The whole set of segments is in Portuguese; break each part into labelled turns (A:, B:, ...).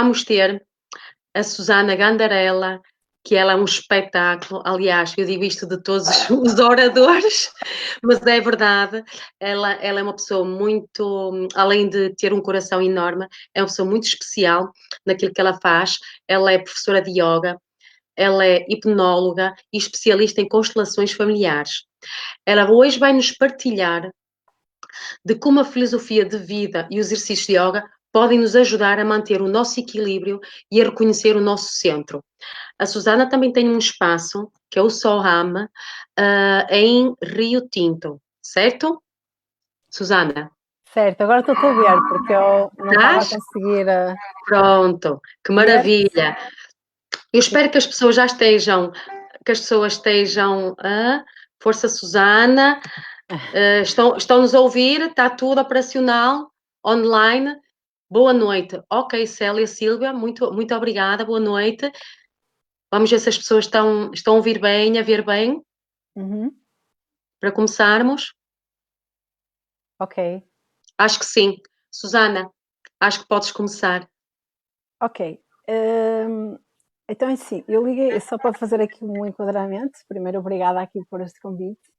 A: vamos ter a Susana Gandarella, que ela é um espetáculo. Aliás, eu digo isto de todos os oradores, mas é verdade, ela é uma pessoa muito, além de ter um coração enorme, é uma pessoa muito especial naquilo que ela faz. Ela é professora de yoga, ela é hipnóloga e especialista em constelações familiares. Ela hoje vai nos partilhar de como a filosofia de vida e os exercícios de yoga podem nos ajudar a manter o nosso equilíbrio e a reconhecer o nosso centro. A Susana também tem um espaço, que é o Soham, em Rio Tinto, certo? Susana?
B: Certo, agora estou a ver, porque eu não estava a
A: Estás?
B: conseguir
A: Pronto, que
B: ver.
A: maravilha. Eu espero que as pessoas já estejam, que as pessoas estejam, força Susana, estão-nos a ouvir, está tudo operacional, online. Boa noite. Ok, Célia Silvia, muito obrigada, boa noite. Vamos ver se as pessoas estão a ouvir bem, a ver bem,
B: Uhum,
A: para começarmos.
B: ok,
A: Acho que sim. Susana, acho que podes começar.
B: ok. Então, assim, eu liguei só para fazer aqui um enquadramento. Primeiro, obrigada aqui por este convite.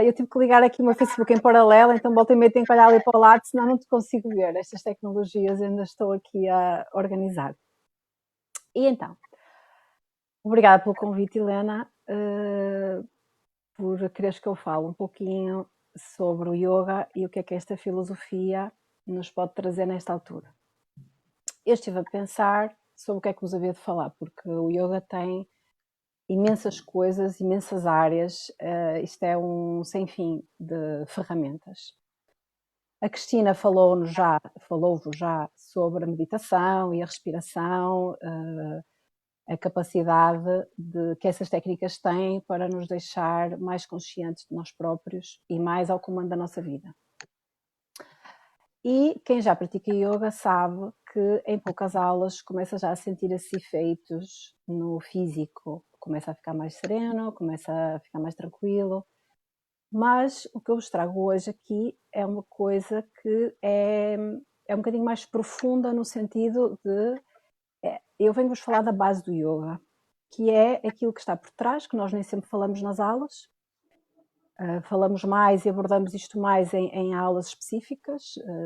B: Eu tive que ligar aqui o meu Facebook em paralelo, então volta e meia tenho que olhar ali para o lado, senão não te consigo ver. Estas tecnologias ainda estou aqui a organizar. E então, obrigada pelo convite, Helena, por quereres que eu fale um pouquinho sobre o yoga e o que é esta filosofia nos pode trazer nesta altura. Eu estive a pensar sobre o que é que vos havia de falar, porque o yoga tem imensas coisas, imensas áreas, isto é um sem fim de ferramentas. A Cristina falou-vos já sobre a meditação e a respiração, a capacidade que essas técnicas têm para nos deixar mais conscientes de nós próprios e mais ao comando da nossa vida. E quem já pratica yoga sabe que em poucas aulas começa já a sentir esses efeitos no físico, começa a ficar mais sereno, começa a ficar mais tranquilo. Mas o que eu vos trago hoje aqui é uma coisa que é um bocadinho mais profunda no sentido de eu venho-vos falar da base do yoga, que é aquilo que está por trás, que nós nem sempre falamos nas aulas. Falamos mais e abordamos isto mais em aulas específicas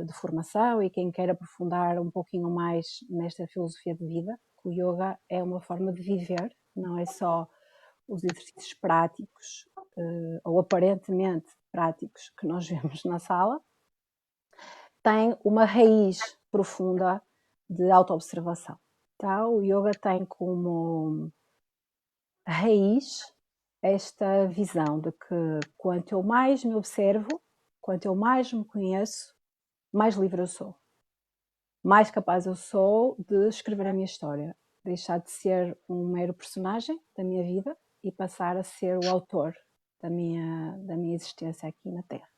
B: de formação, e quem quer aprofundar um pouquinho mais nesta filosofia de vida, que o yoga é uma forma de viver, não é só os exercícios práticos ou aparentemente práticos que nós vemos na sala, tem uma raiz profunda de autoobservação. Tá? O yoga tem como raiz esta visão de que quanto eu mais me observo, quanto eu mais me conheço, mais livre eu sou. Mais capaz eu sou de escrever a minha história. Deixar de ser um mero personagem da minha vida e passar a ser o autor da minha existência aqui na Terra.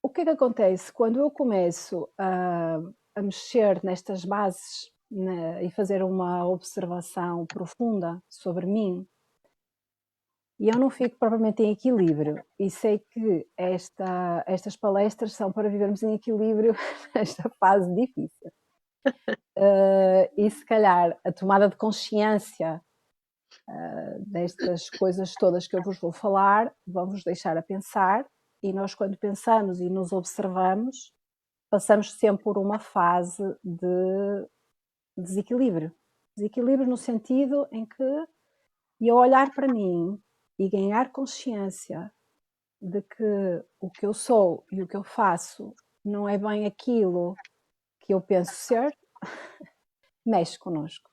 B: O que é que acontece quando eu começo a mexer nestas bases, né, e fazer uma observação profunda sobre mim, e eu não fico propriamente em equilíbrio, e sei que estas palestras são para vivermos em equilíbrio nesta fase difícil. E se calhar a tomada de consciência destas coisas todas que eu vos vou falar vão-vos deixar a pensar, e nós, quando pensamos e nos observamos, passamos sempre por uma fase de desequilíbrio. Desequilíbrio no sentido em que eu olhar para mim e ganhar consciência de que o que eu sou e o que eu faço não é bem aquilo que eu penso ser, mexe connosco.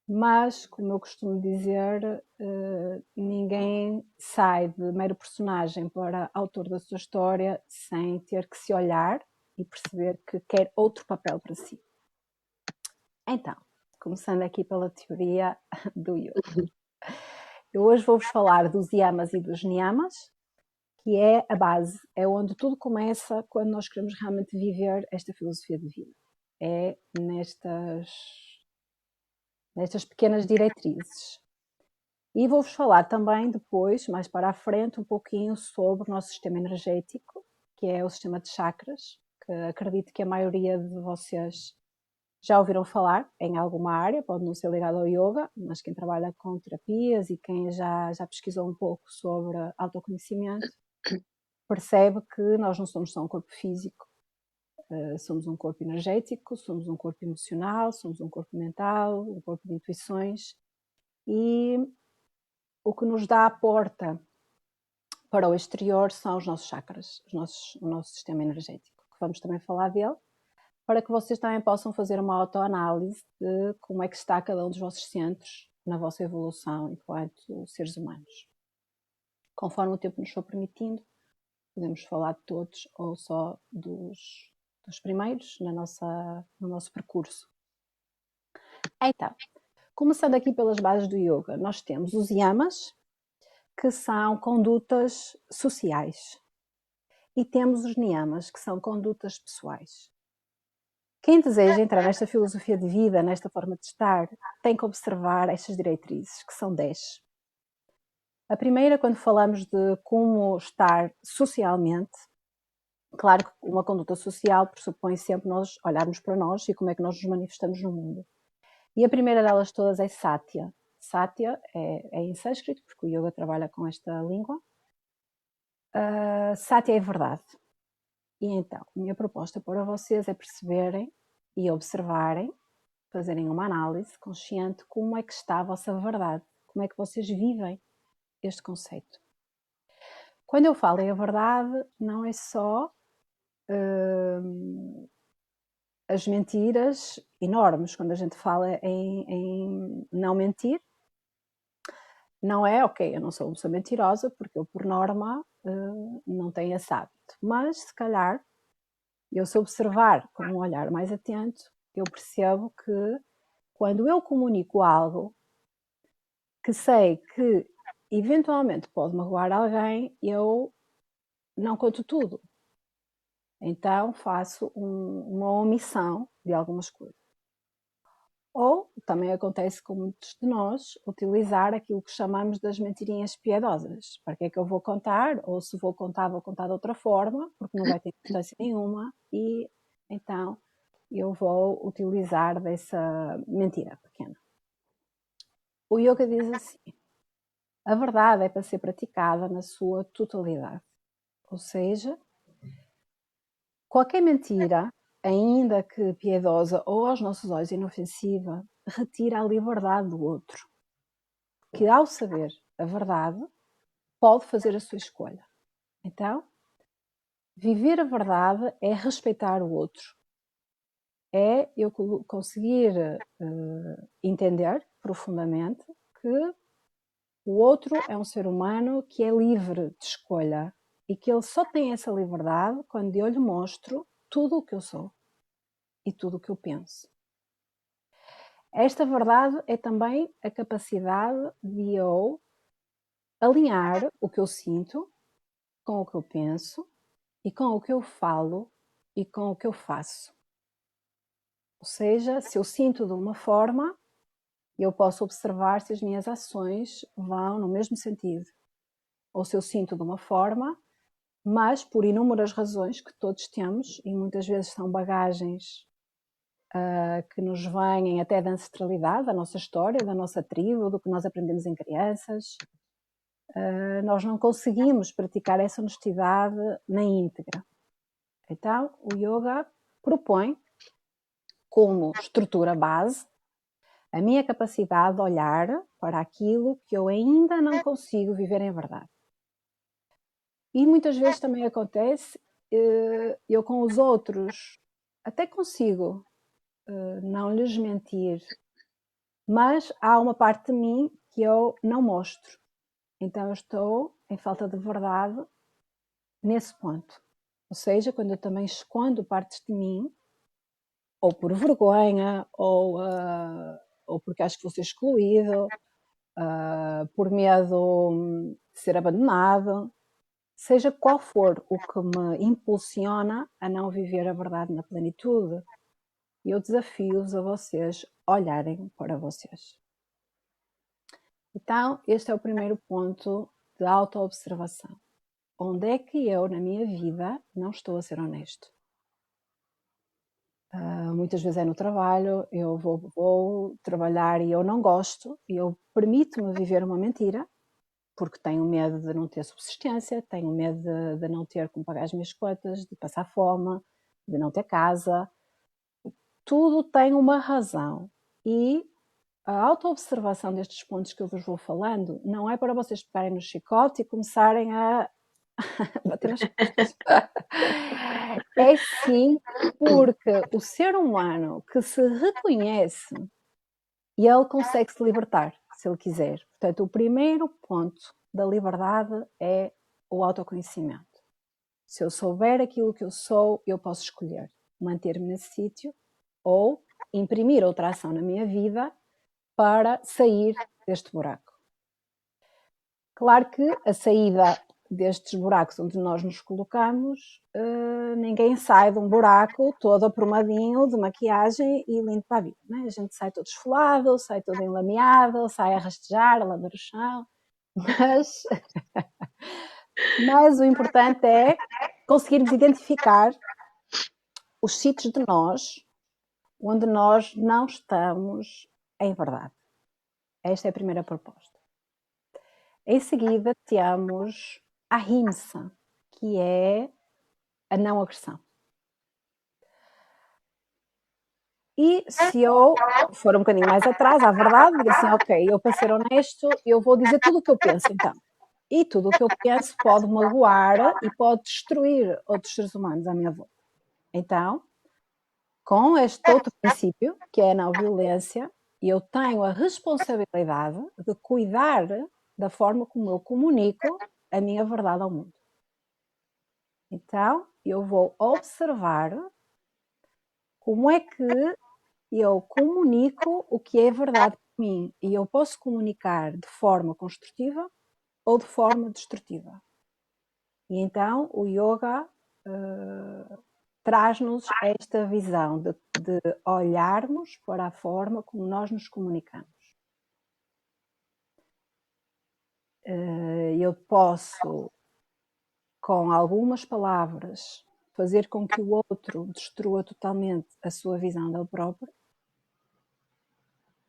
B: Mas, como eu costumo dizer, ninguém sai de mero personagem para autor da sua história sem ter que se olhar e perceber que quer outro papel para si. Então, começando aqui pela teoria do yoga. Eu hoje vou-vos falar dos yamas e dos niyamas, que é a base, é onde tudo começa quando nós queremos realmente viver esta filosofia de vida. É nestas pequenas diretrizes. E vou-vos falar também depois, mais para a frente, um pouquinho sobre o nosso sistema energético, que é o sistema de chakras, que acredito que a maioria de vocês já ouviram falar em alguma área, pode não ser ligado ao yoga, mas quem trabalha com terapias e quem já pesquisou um pouco sobre autoconhecimento, percebe que nós não somos só um corpo físico, somos um corpo energético, somos um corpo emocional, somos um corpo mental, um corpo de intuições, e o que nos dá a porta para o exterior são os nossos chakras, o nosso sistema energético, que vamos também falar dele, para que vocês também possam fazer uma autoanálise de como é que está cada um dos vossos centros na vossa evolução enquanto seres humanos. Conforme o tempo nos for permitindo, podemos falar de todos ou só dos primeiros no nosso percurso. Então, começando aqui pelas bases do yoga, nós temos os yamas, que são condutas sociais, e temos os niyamas, que são condutas pessoais. Quem deseja entrar nesta filosofia de vida, nesta forma de estar, tem que observar estas diretrizes, que são 10. A primeira, quando falamos de como estar socialmente, claro que uma conduta social pressupõe sempre nós olharmos para nós e como é que nós nos manifestamos no mundo. E a primeira delas todas é Satya. Satya é em sânscrito, porque o yoga trabalha com esta língua. Satya é verdade. E então, a minha proposta para vocês é perceberem e observarem, fazerem uma análise consciente como é que está a vossa verdade, como é que vocês vivem este conceito. Quando eu falo em a verdade, não é só as mentiras enormes. Quando a gente fala em não mentir, não é, ok, eu não sou uma pessoa mentirosa, porque eu, por norma, não tenho esse hábito. Mas, se calhar, eu se observar com um olhar mais atento, eu percebo que quando eu comunico algo que sei que eventualmente pode magoar alguém, eu não conto tudo. Então faço uma omissão de algumas coisas. Ou também acontece com muitos de nós utilizar aquilo que chamamos das mentirinhas piedosas. Para que é que eu vou contar? Ou se vou contar de outra forma, porque não vai ter importância nenhuma, e então eu vou utilizar dessa mentira pequena. O yoga diz assim: a verdade é para ser praticada na sua totalidade. Ou seja, qualquer mentira, ainda que piedosa ou aos nossos olhos inofensiva, retira a liberdade do outro, que ao saber a verdade pode fazer a sua escolha. Então, viver a verdade é respeitar o outro, é eu conseguir entender profundamente que o outro é um ser humano que é livre de escolha e que ele só tem essa liberdade quando eu lhe mostro tudo o que eu sou e tudo o que eu penso. Esta verdade é também a capacidade de eu alinhar o que eu sinto com o que eu penso e com o que eu falo e com o que eu faço. Ou seja, se eu sinto de uma forma, eu posso observar se as minhas ações vão no mesmo sentido. Ou se eu sinto de uma forma, mas por inúmeras razões que todos temos, e muitas vezes são bagagens que nos vêm até da ancestralidade, da nossa história, da nossa tribo, do que nós aprendemos em crianças, nós não conseguimos praticar essa honestidade na íntegra. Então, o yoga propõe como estrutura base a minha capacidade de olhar para aquilo que eu ainda não consigo viver em verdade. E muitas vezes também acontece, eu com os outros até consigo não lhes mentir, mas há uma parte de mim que eu não mostro. Então eu estou em falta de verdade nesse ponto. Ou seja, quando eu também escondo partes de mim, ou por vergonha, ou porque acho que vou ser excluído, por medo de ser abandonado, seja qual for o que me impulsiona a não viver a verdade na plenitude, eu desafio-os a vocês olharem para vocês. Então, este é o primeiro ponto de autoobservação. Onde é que eu, na minha vida, não estou a ser honesto? muitas vezes é no trabalho, eu vou trabalhar e eu não gosto, e eu permito-me viver uma mentira, porque tenho medo de não ter subsistência, tenho medo de não ter como pagar as minhas contas, de passar fome, de não ter casa. Tudo tem uma razão. E a autoobservação destes pontos que eu vos vou falando não é para vocês pegarem no chicote e começarem a bater nas costas. É sim porque o ser humano que se reconhece, e ele consegue se libertar, se ele quiser. Portanto, o primeiro ponto da liberdade é o autoconhecimento. Se eu souber aquilo que eu sou, eu posso escolher manter-me nesse sítio ou imprimir outra ação na minha vida para sair deste buraco. Claro que a saída destes buracos onde nós nos colocamos, ninguém sai de um buraco todo aprumadinho de maquiagem e limpo para a vida. Né? A gente sai todo esfolado, sai todo enlameado, sai a rastejar, a lamber o chão, mas o importante é conseguirmos identificar os sítios de nós onde nós não estamos em verdade. Esta é a primeira proposta. Em seguida, temos a ahimsa, que é a não agressão. E se eu for um bocadinho mais atrás, à verdade, digo assim, ok, eu para ser honesto, eu vou dizer tudo o que eu penso, então. E tudo o que eu penso pode magoar e pode destruir outros seres humanos à minha volta. Então, com este outro princípio, que é a não violência, eu tenho a responsabilidade de cuidar da forma como eu comunico a minha verdade ao mundo. Então, eu vou observar como é que eu comunico o que é verdade para mim. E eu posso comunicar de forma construtiva ou de forma destrutiva. E então, o yoga traz-nos esta visão de olharmos para a forma como nós nos comunicamos. Eu posso, com algumas palavras, fazer com que o outro destrua totalmente a sua visão dele próprio,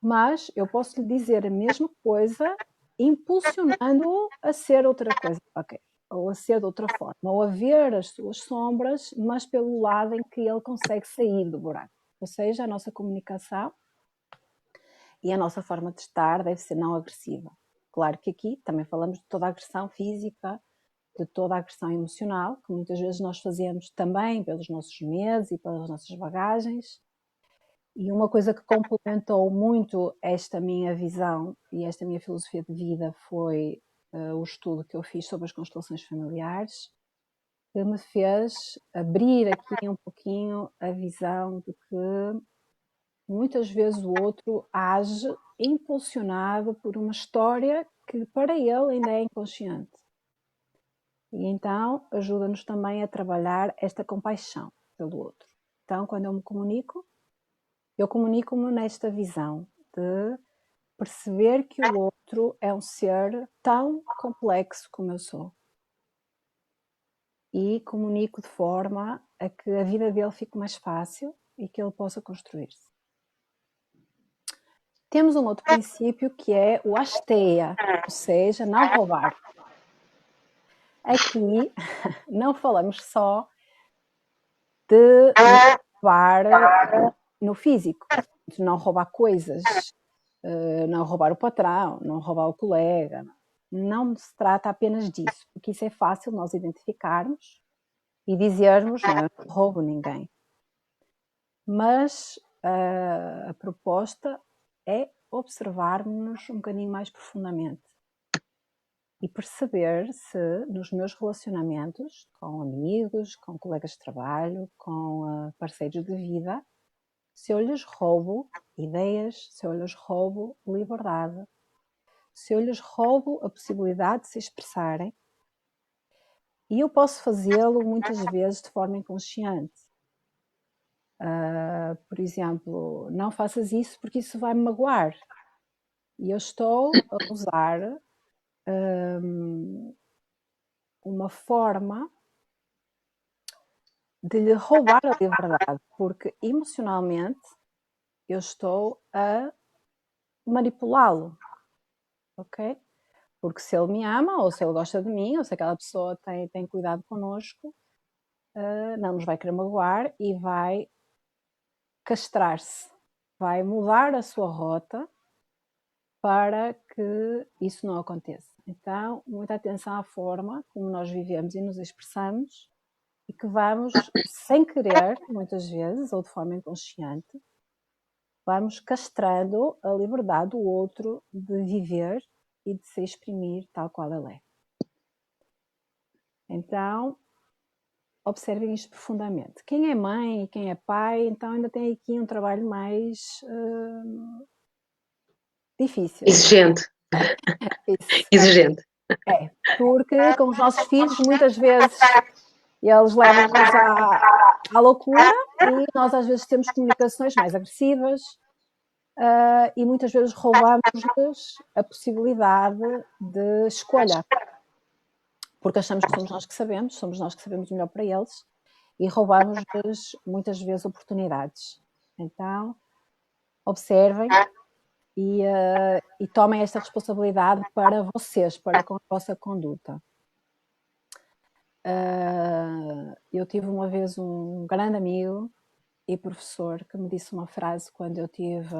B: mas eu posso lhe dizer a mesma coisa impulsionando-o a ser outra coisa, ok? Ou a ser de outra forma, ou a ver as suas sombras, mas pelo lado em que ele consegue sair do buraco. Ou seja, a nossa comunicação e a nossa forma de estar deve ser não agressiva. Claro que aqui também falamos de toda a agressão física, de toda a agressão emocional, que muitas vezes nós fazemos também pelos nossos medos e pelas nossas bagagens. E uma coisa que complementou muito esta minha visão e esta minha filosofia de vida foi o estudo que eu fiz sobre as constelações familiares, que me fez abrir aqui um pouquinho a visão de que muitas vezes o outro age impulsionado por uma história que para ele ainda é inconsciente. E então ajuda-nos também a trabalhar esta compaixão pelo outro. Então, quando eu comunico-me nesta visão de perceber que o outro é um ser tão complexo como eu sou. E comunico de forma a que a vida dele fique mais fácil e que ele possa construir-se. Temos um outro princípio que é o asteia, ou seja, não roubar. Aqui não falamos só de roubar no físico, de não roubar coisas, não roubar o patrão, não roubar o colega. Não se trata apenas disso, porque isso é fácil nós identificarmos e dizermos, não, eu não roubo ninguém. Mas a proposta é observarmos-nos um bocadinho mais profundamente e perceber se nos meus relacionamentos com amigos, com colegas de trabalho, com parceiros de vida, se eu lhes roubo ideias, se eu lhes roubo liberdade, se eu lhes roubo a possibilidade de se expressarem, e eu posso fazê-lo muitas vezes de forma inconsciente. Por exemplo, não faças isso porque isso vai me magoar. E eu estou a usar uma forma de lhe roubar a liberdade, porque emocionalmente eu estou a manipulá-lo, ok? Porque se ele me ama, ou se ele gosta de mim, ou se aquela pessoa tem cuidado connosco, não nos vai querer magoar e vai castrar-se, vai mudar a sua rota para que isso não aconteça. Então, muita atenção à forma como nós vivemos e nos expressamos e que vamos, sem querer, muitas vezes, ou de forma inconsciente, vamos castrando a liberdade do outro de viver e de se exprimir tal qual ele é. Então, observem isto profundamente. Quem é mãe e quem é pai, então ainda tem aqui um trabalho mais difícil.
A: Exigente.
B: Isso.
A: Exigente.
B: Porque com os nossos filhos, muitas vezes, eles levam-nos à loucura e nós às vezes temos comunicações mais agressivas e muitas vezes roubamos-lhes a possibilidade de escolha. Porque achamos que somos nós que sabemos melhor para eles e roubamos-lhes muitas vezes oportunidades. Então, observem e tomem esta responsabilidade para vocês, para com a vossa conduta. Eu tive uma vez um grande amigo e professor que me disse uma frase quando eu tive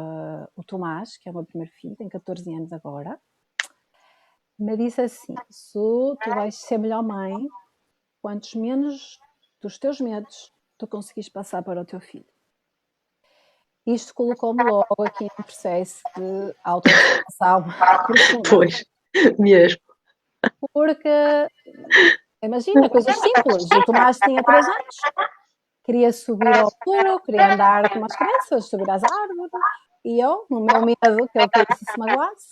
B: o Tomás, que é o meu primeiro filho, tem 14 anos agora, me disse assim: se tu vais ser melhor mãe, quantos menos dos teus medos tu conseguis passar para o teu filho. Isto colocou-me logo aqui em um processo de autoobservação profunda.
A: Pois, mesmo.
B: Porque, imagina, coisas simples. O Tomás tinha 3 anos, queria subir ao muro, queria andar como as crianças, subir às árvores. E eu, no meu medo que ele caísse e se magoasse,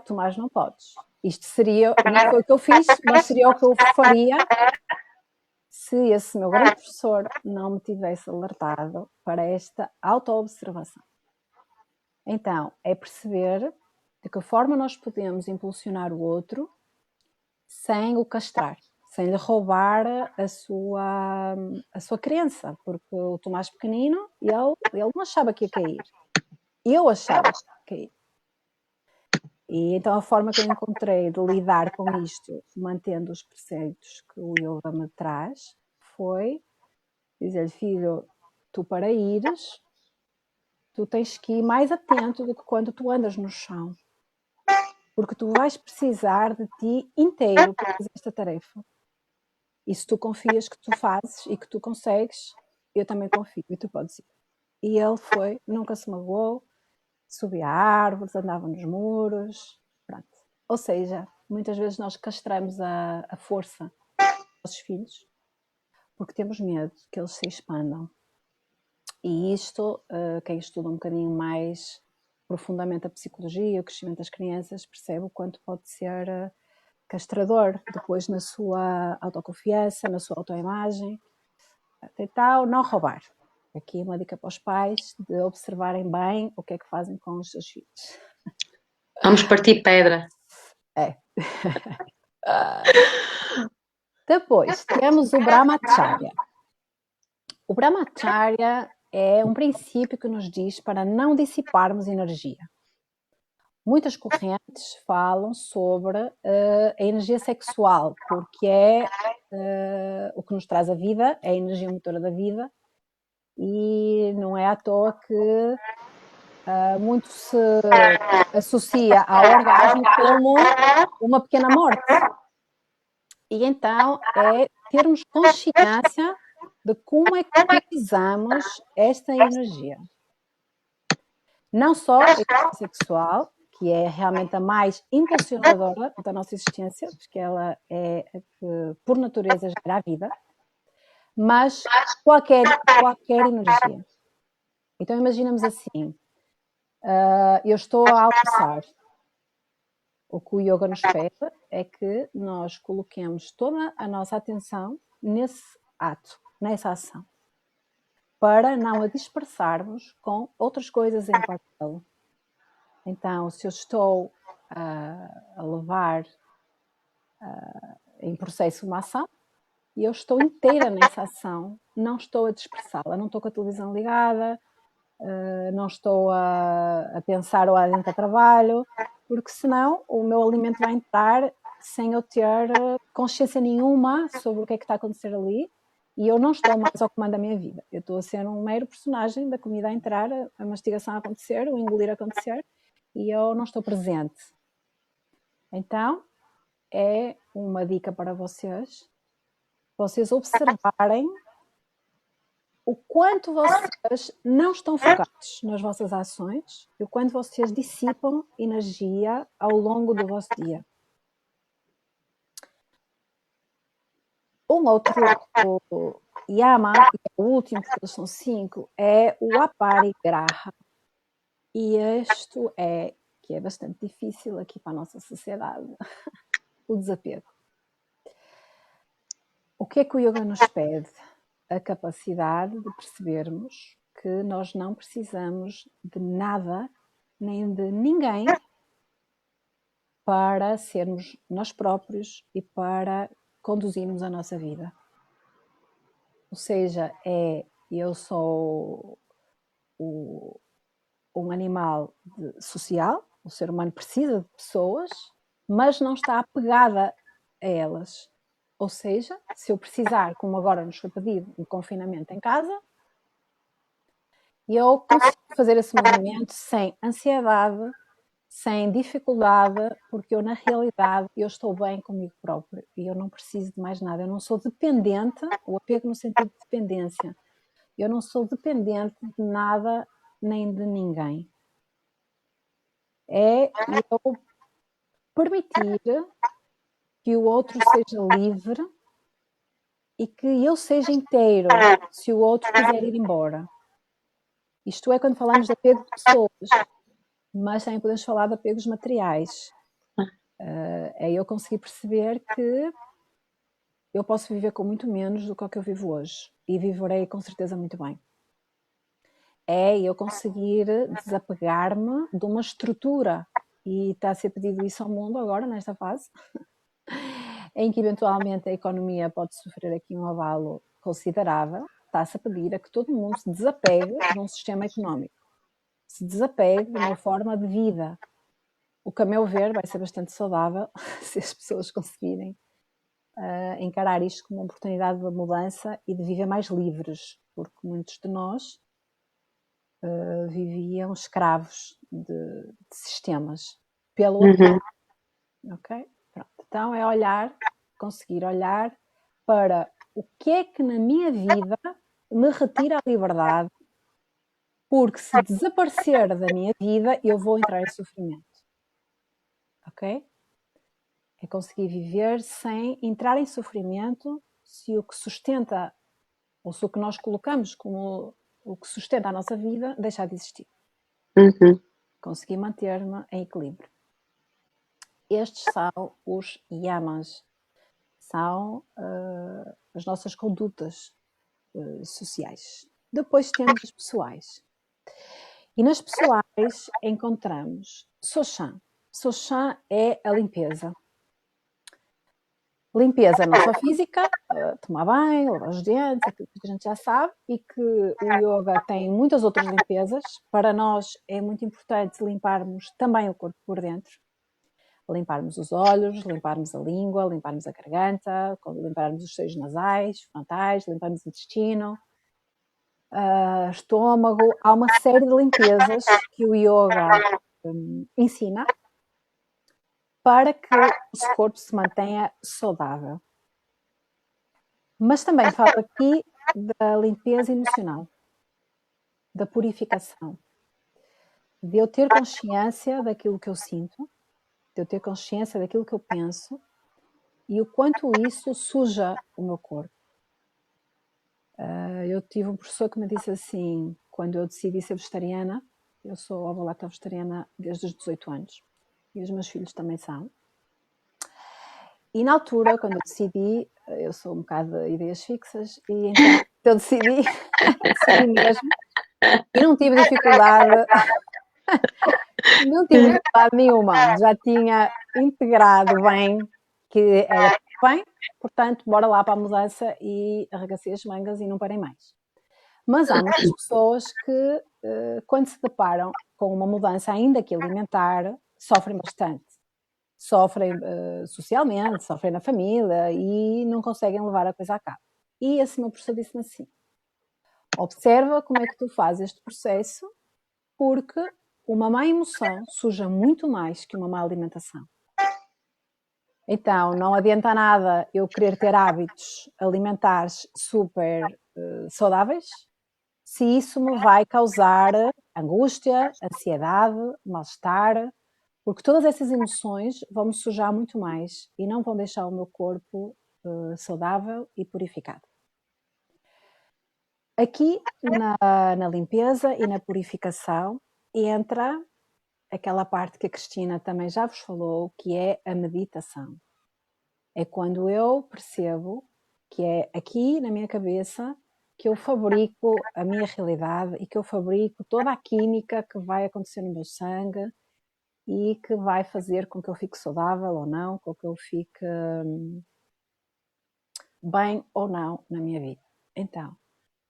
B: Tomás, não podes. Isto seria, não foi o que eu fiz, mas seria o que eu faria se esse meu grande professor não me tivesse alertado para esta autoobservação. Então, é perceber de que forma nós podemos impulsionar o outro sem o castrar, sem lhe roubar a sua crença, porque o Tomás pequenino, ele não achava que ia cair. Eu achava que ia cair. E então a forma que eu encontrei de lidar com isto, mantendo os preceitos que o yoga me traz, foi dizer-lhe: filho, tu para ires, tu tens que ir mais atento do que quando tu andas no chão. Porque tu vais precisar de ti inteiro para fazer esta tarefa. E se tu confias que tu fazes e que tu consegues, eu também confio e tu podes ir. E ele foi, nunca se magoou, subia a árvores, andava nos muros, pronto. Ou seja, muitas vezes nós castramos a força dos nossos filhos porque temos medo que eles se expandam. E isto, quem estuda um bocadinho mais profundamente a psicologia e o crescimento das crianças percebe o quanto pode ser castrador depois na sua autoconfiança, na sua autoimagem. Tentar não roubar. Aqui uma dica para os pais de observarem bem o que é que fazem com os seus filhos.
A: Vamos partir pedra.
B: Depois temos o Brahmacharya. O Brahmacharya é um princípio que nos diz para não dissiparmos energia. Muitas correntes falam sobre a energia sexual, porque é o que nos traz a vida, é a energia motora da vida, e não é à toa que muito se associa ao orgasmo como uma pequena morte. E então é termos consciência de como é que utilizamos esta energia. Não só a energia sexual, que é realmente a mais impulsionadora da nossa existência, porque ela é a que, por natureza, gera a vida, mas qualquer energia. Então imaginamos assim, eu estou a almoçar. O que o yoga nos pede é que nós coloquemos toda a nossa atenção nesse ato, nessa ação, para não a dispersarmos com outras coisas em paralelo. Então, se eu estou a levar em processo uma ação e eu estou inteira nessa ação, não estou a dispersá-la, não estou com a televisão ligada, não estou a pensar ou dentro a trabalho, porque senão o meu alimento vai entrar sem eu ter consciência nenhuma sobre o que é que está a acontecer ali, e eu não estou mais ao comando da minha vida. Eu estou a ser um mero personagem da comida a entrar, a mastigação a acontecer, o engolir a acontecer, e eu não estou presente. Então, é uma dica para vocês observarem o quanto vocês não estão focados nas vossas ações e o quanto vocês dissipam energia ao longo do vosso dia. Um outro yama, o último, porque eles são 5, é o aparigraha. E isto que é bastante difícil aqui para a nossa sociedade, o desapego. O que é que o yoga nos pede? A capacidade de percebermos que nós não precisamos de nada nem de ninguém para sermos nós próprios e para conduzirmos a nossa vida. Ou seja, eu sou um animal social, o ser humano precisa de pessoas, mas não está apegada a elas. Ou seja, se eu precisar, como agora nos foi pedido, um confinamento em casa, eu consigo fazer esse movimento sem ansiedade, sem dificuldade, porque eu, na realidade, eu estou bem comigo próprio e eu não preciso de mais nada. Eu não sou dependente, o apego no sentido de dependência. Eu não sou dependente de nada nem de ninguém. É eu permitir que o outro seja livre e que eu seja inteiro se o outro quiser ir embora. Isto é quando falamos de apego de pessoas, mas também podemos falar de apegos materiais. É eu conseguir perceber que eu posso viver com muito menos do que o que eu vivo hoje e viverei com certeza muito bem. É eu conseguir desapegar-me de uma estrutura, e está a ser pedido isso ao mundo agora, nesta fase, em que eventualmente a economia pode sofrer aqui um abalo considerável. Está-se a pedir a que todo mundo se desapegue de um sistema económico, se desapegue de uma forma de vida, o que, a meu ver, vai ser bastante saudável se as pessoas conseguirem encarar isto como uma oportunidade de mudança e de viver mais livres, porque muitos de nós viviam escravos de sistemas pelo ok? Pronto. Então é conseguir olhar para o que é que na minha vida me retira a liberdade, porque se desaparecer da minha vida eu vou entrar em sofrimento, ok? É conseguir viver sem entrar em sofrimento se o que sustenta, ou se o que nós colocamos como o que sustenta a nossa vida deixar de existir. Conseguir manter-me em equilíbrio. Estes são os yamas, são as nossas condutas sociais. Depois temos as pessoais. E nas pessoais encontramos Soshan. Soshan é a limpeza. Limpeza não só física, tomar banho, lavar os dentes, aquilo que a gente já sabe, e que o yoga tem muitas outras limpezas. Para nós é muito importante limparmos também o corpo por dentro. Limparmos os olhos, limparmos a língua, limparmos a garganta, limparmos os seios nasais, frontais, limparmos o intestino, estômago. Há uma série de limpezas que o yoga ensina para que o nosso corpo se mantenha saudável. Mas também falo aqui da limpeza emocional, da purificação, de eu ter consciência daquilo que eu sinto, de eu ter consciência daquilo que eu penso e o quanto isso suja o meu corpo. Eu tive um professor que me disse assim, quando eu decidi ser vegetariana, eu sou ovo-lacto-vegetariana desde os 18 anos e os meus filhos também são. E na altura, quando eu decidi, eu sou um bocado de ideias fixas, e então eu decidi mesmo, e não tive dificuldade nenhuma, já tinha integrado bem que era bem, portanto, bora lá para a mudança e arregacei as mangas e não parem mais. Mas há muitas pessoas que, quando se deparam com uma mudança, ainda que alimentar, sofrem bastante. Sofrem socialmente, sofrem na família e não conseguem levar a coisa a cabo. E esse meu professor disse-me assim: observa como é que tu fazes este processo, porque uma má emoção suja muito mais que uma má alimentação. Então, não adianta nada eu querer ter hábitos alimentares super saudáveis, se isso me vai causar angústia, ansiedade, mal-estar, porque todas essas emoções vão me sujar muito mais e não vão deixar o meu corpo saudável e purificado. Aqui na limpeza e na purificação entra aquela parte que a Cristina também já vos falou, que é a meditação. É quando eu percebo que é aqui na minha cabeça que eu fabrico a minha realidade e que eu fabrico toda a química que vai acontecer no meu sangue e que vai fazer com que eu fique saudável ou não, com que eu fique bem ou não na minha vida. Então,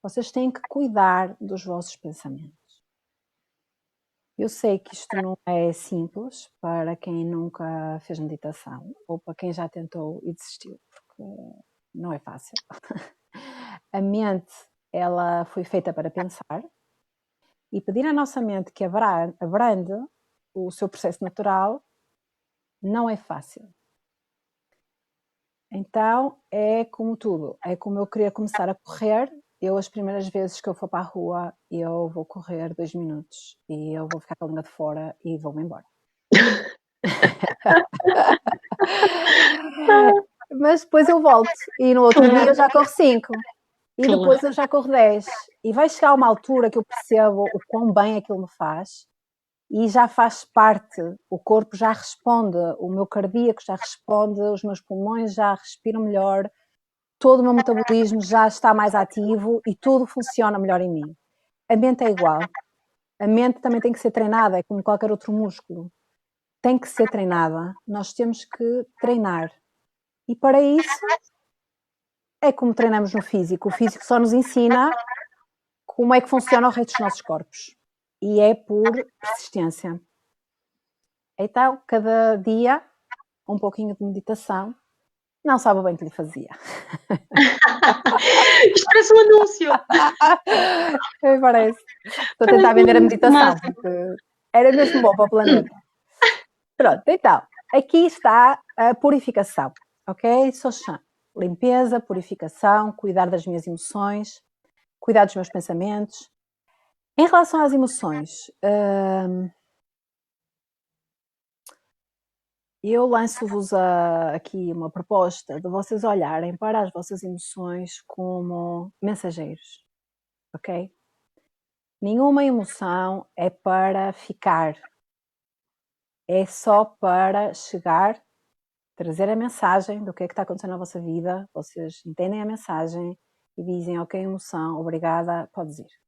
B: vocês têm que cuidar dos vossos pensamentos. Eu sei que isto não é simples para quem nunca fez meditação ou para quem já tentou e desistiu, porque não é fácil. A mente, ela foi feita para pensar e pedir à nossa mente que abrande o seu processo natural não é fácil. Então, é como tudo. É como eu queria começar a correr. Eu, as primeiras vezes que eu for para a rua, eu vou correr 2 minutos e eu vou ficar com a língua de fora e vou-me embora. Mas depois eu volto e no outro dia eu já corro 5 e depois eu já corro 10 e vai chegar uma altura que eu percebo o quão bem aquilo me faz e já faz parte, o corpo já responde, o meu cardíaco já responde, os meus pulmões já respiram melhor, todo o meu metabolismo já está mais ativo e tudo funciona melhor em mim. A mente é igual. A mente também tem que ser treinada, é como qualquer outro músculo. Tem que ser treinada. Nós temos que treinar. E para isso, é como treinamos no físico. O físico só nos ensina como é que funciona o resto dos nossos corpos. E é por persistência. Então, cada dia, um pouquinho de meditação. Não sabe bem o que lhe fazia.
A: Isto parece um anúncio.
B: Parece. Estou a tentar vender a meditação, porque era mesmo bom para o planeta. Pronto, então, aqui está a purificação, ok? Soshan. Limpeza, purificação, cuidar das minhas emoções, cuidar dos meus pensamentos. Em relação às emoções, eu lanço-vos aqui uma proposta de vocês olharem para as vossas emoções como mensageiros, ok? Nenhuma emoção é para ficar, é só para chegar, trazer a mensagem do que é que está acontecendo na vossa vida, vocês entendem a mensagem e dizem, ok, emoção, obrigada, podes ir.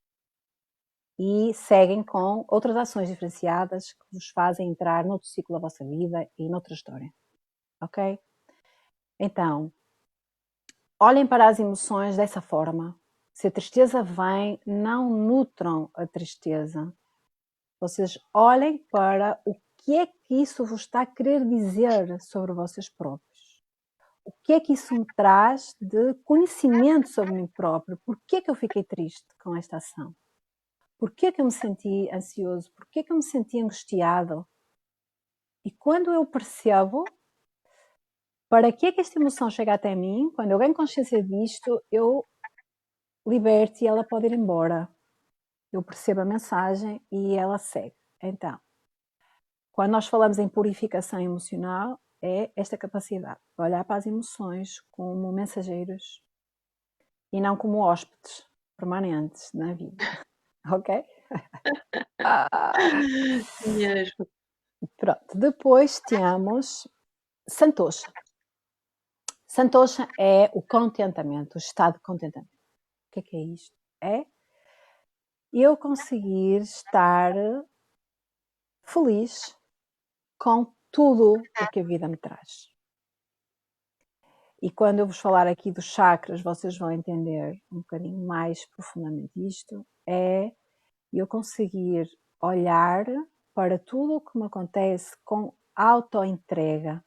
B: E seguem com outras ações diferenciadas que vos fazem entrar noutro ciclo da vossa vida e noutra história, ok? Então, olhem para as emoções dessa forma. Se a tristeza vem, não nutram a tristeza. Vocês olhem para o que é que isso vos está a querer dizer sobre vocês próprios. O que é que isso me traz de conhecimento sobre mim próprio? Por que é que eu fiquei triste com esta ação? Por que é que eu me senti ansioso? Por que é que eu me senti angustiado? E quando eu percebo para que é que esta emoção chega até mim, quando eu ganho consciência disto, eu liberto e ela pode ir embora. Eu percebo a mensagem e ela segue. Então, quando nós falamos em purificação emocional, é esta capacidade de olhar para as emoções como mensageiros e não como hóspedes permanentes na vida. Ok?
A: Mesmo.
B: Pronto. Depois temos Santosha. Santosha é o contentamento, o estado de contentamento. O que é isto? É eu conseguir estar feliz com tudo o que a vida me traz. E quando eu vos falar aqui dos chakras, vocês vão entender um bocadinho mais profundamente isto, é eu conseguir olhar para tudo o que me acontece com auto-entrega,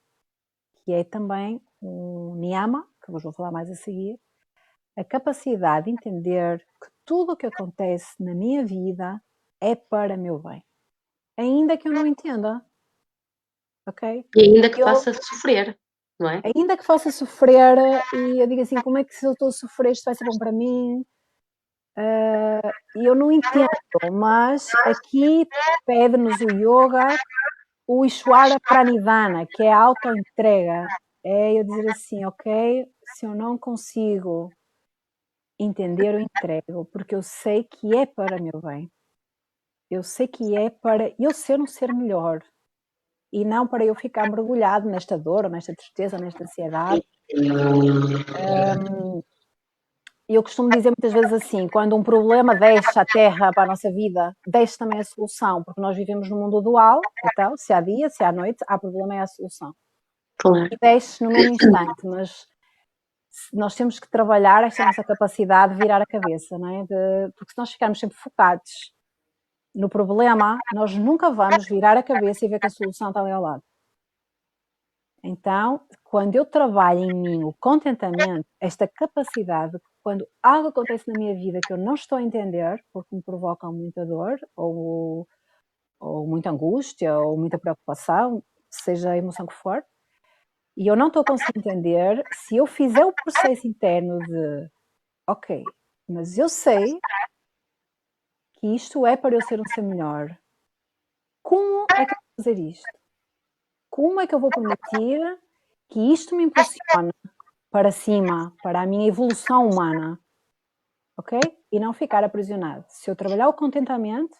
B: que é também um niyama, que vos vou falar mais a seguir, a capacidade de entender que tudo o que acontece na minha vida é para meu bem. Ainda que eu não entenda, ok?
A: E ainda que faça sofrer, não é?
B: Ainda que faça sofrer e eu digo assim, como é que se eu estou a sofrer isto vai ser bom para mim? E eu não entendo, mas aqui pede-nos o yoga, o Ishwara Pranidhana, que é a auto-entrega. É eu dizer assim, ok, se eu não consigo entender, eu entrego, porque eu sei que é para meu bem. Eu sei que é para eu ser um ser melhor e não para eu ficar mergulhado nesta dor, nesta tristeza, nesta ansiedade. Eu costumo dizer muitas vezes assim, quando um problema desce à terra para a nossa vida, desce também a solução, porque nós vivemos num mundo dual, então, se há dia, se há noite, há problema é a solução.
A: Claro.
B: E desce no mesmo instante, mas nós temos que trabalhar esta nossa capacidade de virar a cabeça, não é? Porque se nós ficarmos sempre focados no problema, nós nunca vamos virar a cabeça e ver que a solução está ali ao lado. Então, quando eu trabalho em mim o contentamento, esta capacidade, quando algo acontece na minha vida que eu não estou a entender, porque me provoca muita dor, ou muita angústia, ou muita preocupação, seja a emoção que for, e eu não estou a conseguir entender, se eu fizer o processo interno de, ok, mas eu sei que isto é para eu ser um ser melhor, como é que eu vou fazer isto? Como é que eu vou permitir que isto me impulsione para cima, para a minha evolução humana, ok? E não ficar aprisionado. Se eu trabalhar o contentamento,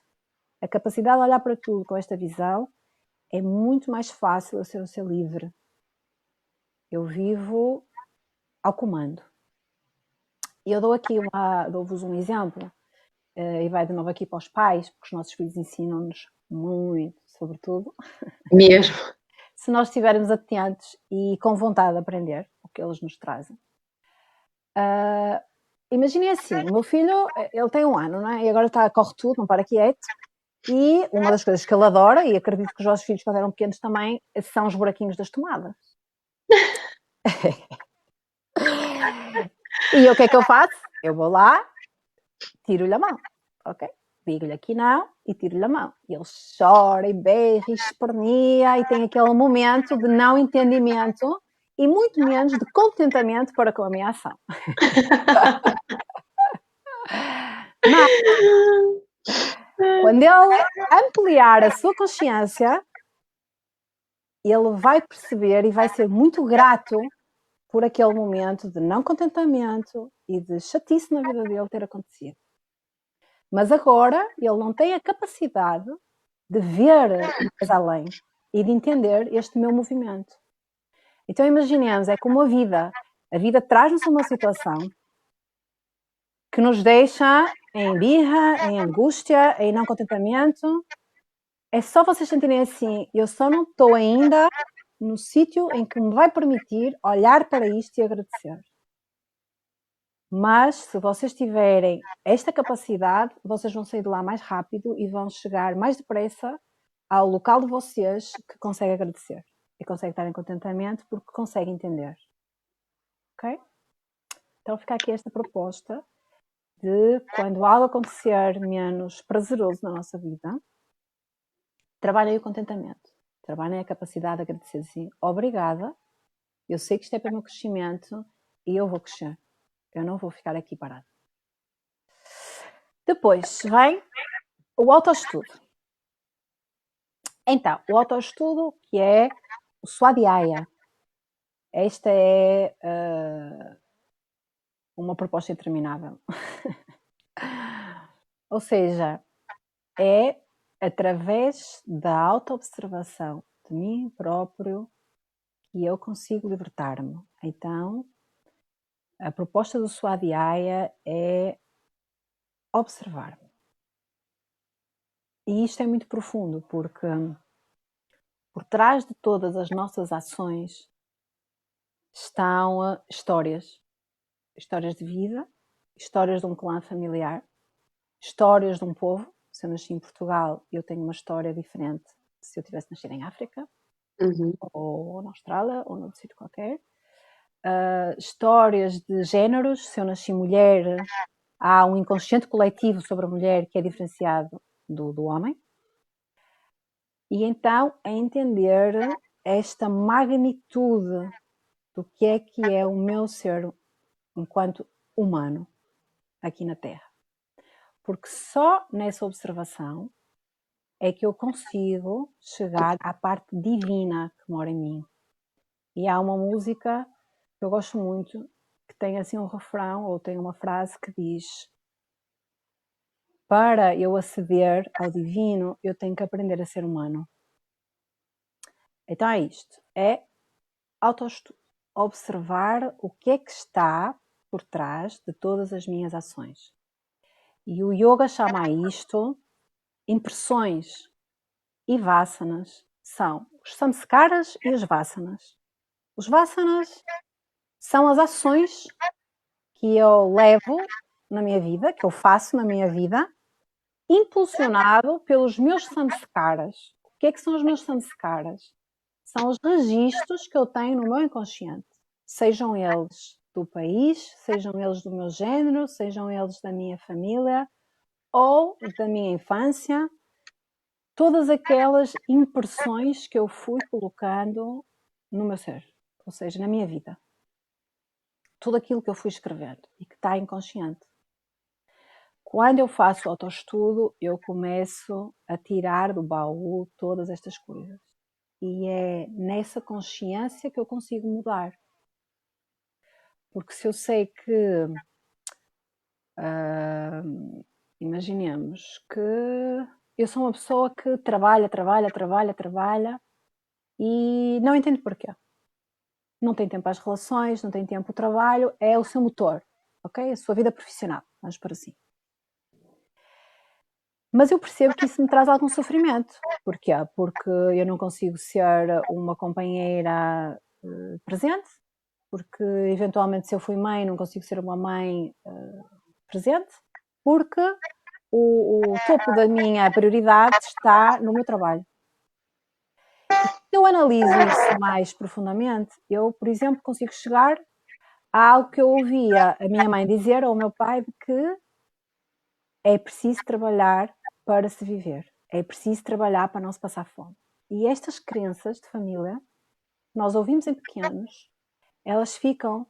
B: a capacidade de olhar para tudo com esta visão, é muito mais fácil eu ser um ser livre. Eu vivo ao comando. E eu dou-vos um exemplo, e vai de novo aqui para os pais, porque os nossos filhos ensinam-nos muito, sobretudo.
A: Mesmo.
B: Se nós estivermos atentos e com vontade de aprender o que eles nos trazem. Imaginem assim, o meu filho, ele tem 1 ano, não é? E agora corre tudo, não para quieto. E uma das coisas que ele adora, e acredito que os vossos filhos quando eram pequenos também, são os buraquinhos das tomadas. E o que é que eu faço? Eu vou lá, tiro-lhe a mão, ok? Digo-lhe aqui não e tiro-lhe a mão. E ele chora e berra e esperneia e tem aquele momento de não entendimento e muito menos de contentamento para com a minha ação. Mas quando ele ampliar a sua consciência, ele vai perceber e vai ser muito grato por aquele momento de não contentamento e de chatice na vida dele ter acontecido. Mas agora ele não tem a capacidade de ver mais além e de entender este meu movimento. Então imaginemos, é como a vida traz-nos uma situação que nos deixa em birra, em angústia, em não contentamento. É só vocês sentirem assim, eu só não estou ainda no sítio em que me vai permitir olhar para isto e agradecer. Mas se vocês tiverem esta capacidade, vocês vão sair de lá mais rápido e vão chegar mais depressa ao local de vocês que consegue agradecer e consegue estar em contentamento porque consegue entender. Ok? Então fica aqui esta proposta de quando algo acontecer menos prazeroso na nossa vida, trabalhem o contentamento, trabalhem a capacidade de agradecer assim, obrigada, eu sei que isto é para o meu crescimento e eu vou crescer. Eu não vou ficar aqui parado. Depois vem o autoestudo. Então, o autoestudo que é o Swadhyaya. Esta é uma proposta interminável. Ou seja, é através da autoobservação de mim próprio que eu consigo libertar-me. Então, a proposta do Swadhyaya é observar-me. E isto é muito profundo, porque por trás de todas as nossas ações estão histórias de vida, histórias de um clã familiar, histórias de um povo. Se eu nasci em Portugal, eu tenho uma história diferente se eu tivesse nascido em África, ou na Austrália, ou noutro sítio qualquer. Histórias de géneros. Se eu nasci mulher, há um inconsciente coletivo sobre a mulher que é diferenciado do homem. E então, a entender esta magnitude do que é o meu ser enquanto humano aqui na Terra. Porque só nessa observação é que eu consigo chegar à parte divina que mora em mim. E há uma música que eu gosto muito, que tem assim um refrão, ou tem uma frase que diz: para eu aceder ao divino, eu tenho que aprender a ser humano. Então é isto, é autoestudo, observar o que é que está por trás de todas as minhas ações. E o yoga chama a isto impressões e vasanas. São os samskaras e as vasanas. Os vasanas são as ações que eu levo na minha vida, que eu faço na minha vida, impulsionado pelos meus samskaras. O que é que são os meus samskaras? São os registros que eu tenho no meu inconsciente. Sejam eles do país, sejam eles do meu género, sejam eles da minha família ou da minha infância. Todas aquelas impressões que eu fui colocando no meu ser, ou seja, na minha vida. Tudo aquilo que eu fui escrevendo e que está inconsciente. Quando eu faço autoestudo, eu começo a tirar do baú todas estas coisas. E é nessa consciência que eu consigo mudar. Porque se eu sei que, imaginemos que eu sou uma pessoa que trabalha e não entendo porquê. Não tem tempo às relações, não tem tempo ao trabalho, é o seu motor, ok? A sua vida profissional, vamos por assim. Mas eu percebo que isso me traz algum sofrimento. Porquê? Porque eu não consigo ser uma companheira presente, porque eventualmente se eu fui mãe não consigo ser uma mãe presente, porque o topo da minha prioridade está no meu trabalho. Se eu analiso isso mais profundamente, eu, por exemplo, consigo chegar a algo que eu ouvia a minha mãe dizer ou o meu pai, de que é preciso trabalhar para se viver, é preciso trabalhar para não se passar fome. E estas crenças de família, nós ouvimos em pequenos, elas ficam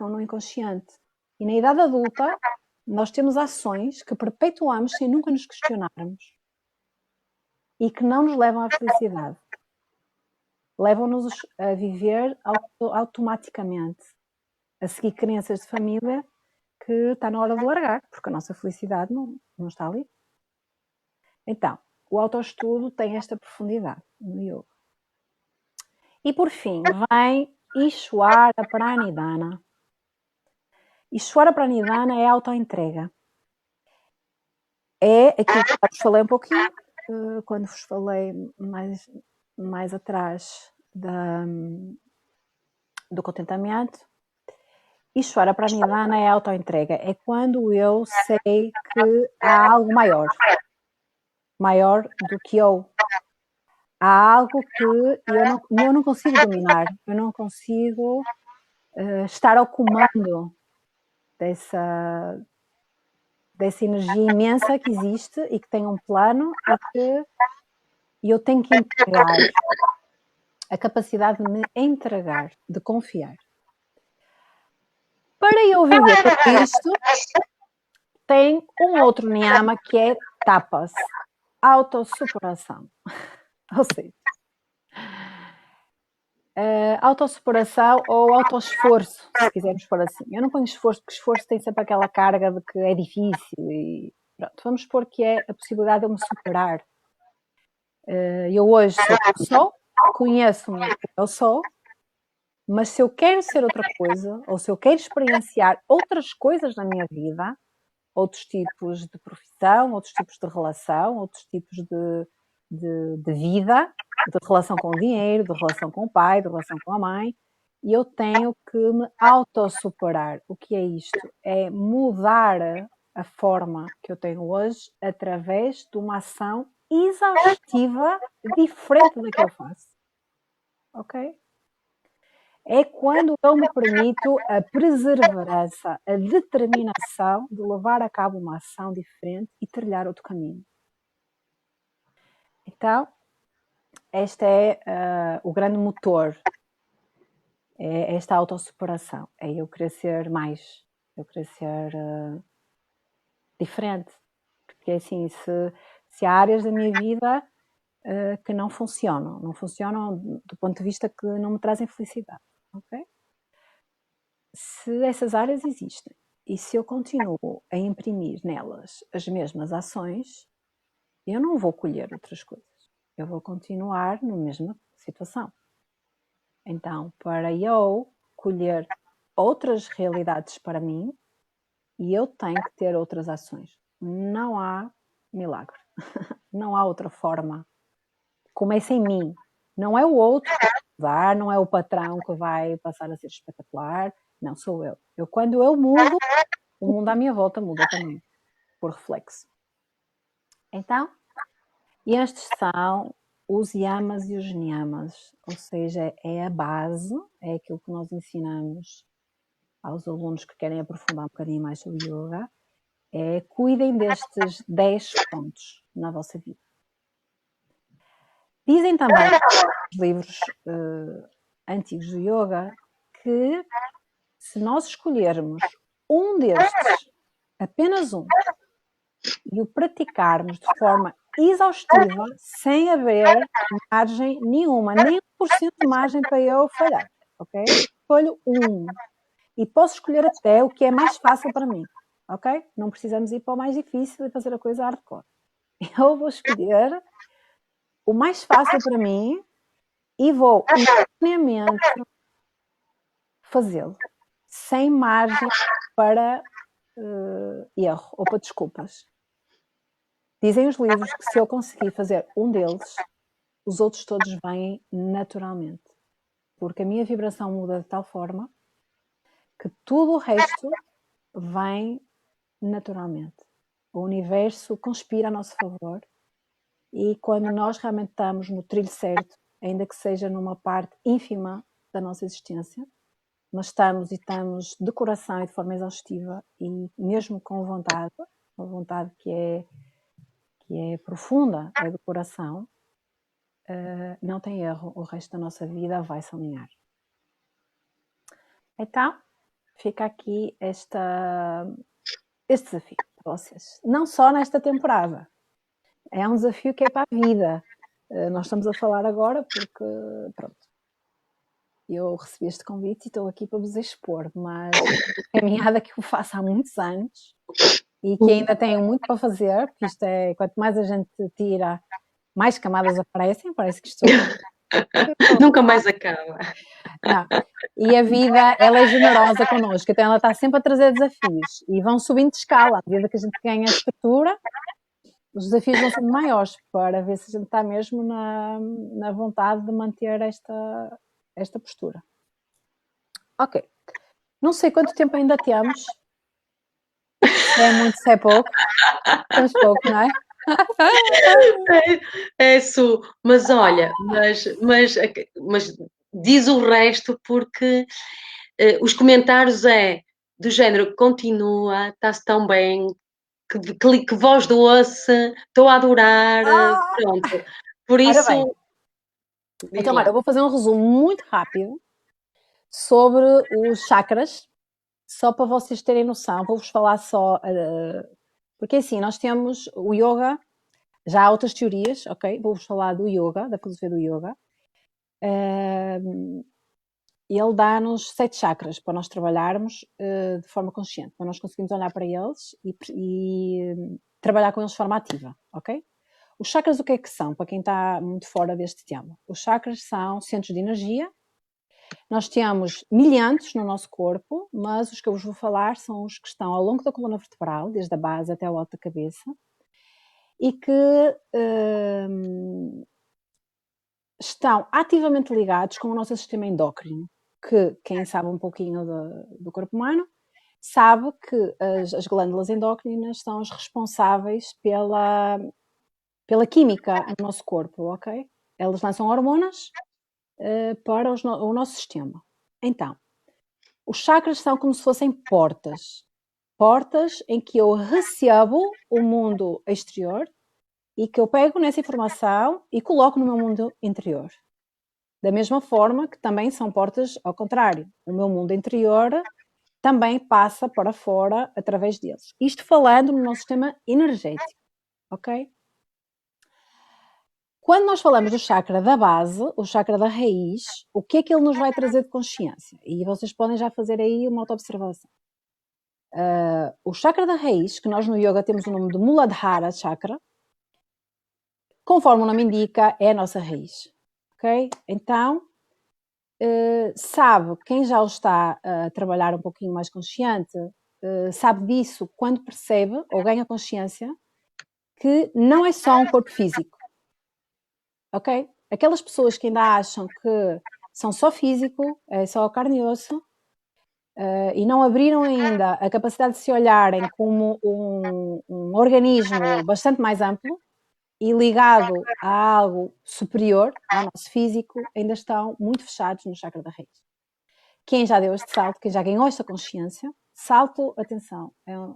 B: no inconsciente. E na idade adulta, nós temos ações que perpetuamos sem nunca nos questionarmos e que não nos levam à felicidade. Levam-nos a viver automaticamente, a seguir crenças de família que está na hora de largar, porque a nossa felicidade não está ali. Então, o autoestudo tem esta profundidade no yoga. E por fim, vem Ishwara Pranidhana. Ishwara Pranidhana é a autoentrega. É aquilo que eu vos falei um pouquinho, quando vos falei mais atrás do contentamento. Ishwara Pranidhana é a autoentrega. É quando eu sei que há algo maior do que eu. Há algo que eu não consigo dominar. Eu não consigo estar ao comando dessa energia imensa que existe e que tem um plano e que eu tenho que entregar. A capacidade de me entregar, de confiar. Para eu viver tudo isto, tem um outro niyama que é tapas, autossuperação. Ou seja, autossuperação ou autoesforço, se quisermos pôr assim. Eu não ponho esforço, porque esforço tem sempre aquela carga de que é difícil. E pronto, vamos pôr que é a possibilidade de eu me superar. Eu hoje sou o que sou, conheço-me o que eu sou, mas se eu quero ser outra coisa, ou se eu quero experienciar outras coisas na minha vida, outros tipos de profissão, outros tipos de relação, outros tipos de vida, de relação com o dinheiro, de relação com o pai, de relação com a mãe, e eu tenho que me autossuperar. O que é isto? É mudar a forma que eu tenho hoje através de uma ação exaustiva diferente da que eu faço. Ok? É quando eu me permito a perseverança, a determinação de levar a cabo uma ação diferente e trilhar outro caminho. Então, este é o grande motor, é esta autossuperação, é eu querer ser mais, eu querer ser diferente. Porque assim, se há áreas da minha vida que não funcionam do ponto de vista que não me trazem felicidade, ok? Se essas áreas existem e se eu continuo a imprimir nelas as mesmas ações, eu não vou colher outras coisas. Eu vou continuar na mesma situação. Então, para eu colher outras realidades para mim, e eu tenho que ter outras ações. Não há milagre. Não há outra forma. Começa em mim. Não é o outro que vai mudar, não é o patrão que vai passar a ser espetacular. Não, sou eu. Quando eu mudo, o mundo à minha volta muda também, por reflexo. Então, estes são os yamas e os niyamas, ou seja, é a base, é aquilo que nós ensinamos aos alunos que querem aprofundar um bocadinho mais sobre yoga, cuidem destes 10 pontos na vossa vida. Dizem também os livros antigos do yoga que se nós escolhermos um destes, apenas um, e o praticarmos de forma exaustiva, sem haver margem nenhuma, nem 1% de margem para eu falhar, ok? Escolho um. E posso escolher até o que é mais fácil para mim, ok? Não precisamos ir para o mais difícil e fazer a coisa hardcore. Eu vou escolher o mais fácil para mim e vou instantaneamente fazê-lo, sem margem para erro ou para desculpas. Dizem os livros que se eu conseguir fazer um deles, os outros todos vêm naturalmente. Porque a minha vibração muda de tal forma que tudo o resto vem naturalmente. O universo conspira a nosso favor e quando nós realmente estamos no trilho certo, ainda que seja numa parte ínfima da nossa existência, mas estamos de coração e de forma exaustiva e mesmo com vontade, uma vontade que é profunda, é do coração, não tem erro, o resto da nossa vida vai se alinhar. Então, fica aqui este desafio para vocês. Não só nesta temporada, é um desafio que é para a vida. Nós estamos a falar agora porque, pronto, eu recebi este convite e estou aqui para vos expor, mas é uma caminhada que eu faço há muitos anos e que ainda tenho muito para fazer, porque isto é, quanto mais a gente tira, mais camadas aparecem, parece que isto...
A: Nunca mais acaba.
B: Não. E a vida, ela é generosa connosco, então ela está sempre a trazer desafios e vão subindo de escala. À medida que a gente ganha estrutura, os desafios vão sendo maiores para ver se a gente está mesmo na vontade de manter esta postura. Ok. Não sei quanto tempo ainda temos. Se é muito, se é pouco. Temos pouco, não é?
A: É isso, mas olha, mas diz o resto porque os comentários é do género continua, está-se tão bem, que voz doce, estou a adorar, pronto. Por
B: Ora
A: isso.
B: bem. Então, Mara, eu vou fazer um resumo muito rápido sobre os chakras, só para vocês terem noção. Vou-vos falar só. Porque assim, nós temos o yoga, já há outras teorias, ok? Vou-vos falar do yoga, da filosofia do yoga. Ele dá-nos 7 chakras para nós trabalharmos de forma consciente, para nós conseguirmos olhar para eles e trabalhar com eles de forma ativa, ok? Os chakras o que é que são, para quem está muito fora deste tema? Os chakras são centros de energia. Nós temos milhares no nosso corpo, mas os que eu vos vou falar são os que estão ao longo da coluna vertebral, desde a base até o alto da cabeça, e que estão ativamente ligados com o nosso sistema endócrino. que quem sabe um pouquinho do corpo humano sabe que as glândulas endócrinas são as responsáveis pela química no nosso corpo, ok? Elas lançam hormonas para o nosso sistema. Então, os chakras são como se fossem portas em que eu recebo o mundo exterior e que eu pego nessa informação e coloco no meu mundo interior. Da mesma forma que também são portas ao contrário. O meu mundo interior também passa para fora através deles. Isto falando no nosso sistema energético, ok? Quando nós falamos do chakra da base, o chakra da raiz, o que é que ele nos vai trazer de consciência? E vocês podem já fazer aí uma auto-observação. O chakra da raiz, que nós no yoga temos o nome de Muladhara Chakra, conforme o nome indica, é a nossa raiz. Ok? Então, sabe, quem já o está a trabalhar um pouquinho mais consciente, sabe disso quando percebe ou ganha consciência que não é só um corpo físico. Ok? Aquelas pessoas que ainda acham que são só físico, é só carne e osso, e não abriram ainda a capacidade de se olharem como um organismo bastante mais amplo e ligado a algo superior ao nosso físico, ainda estão muito fechados no chakra da raiz. Quem já deu este salto, quem já ganhou esta consciência, salto, atenção,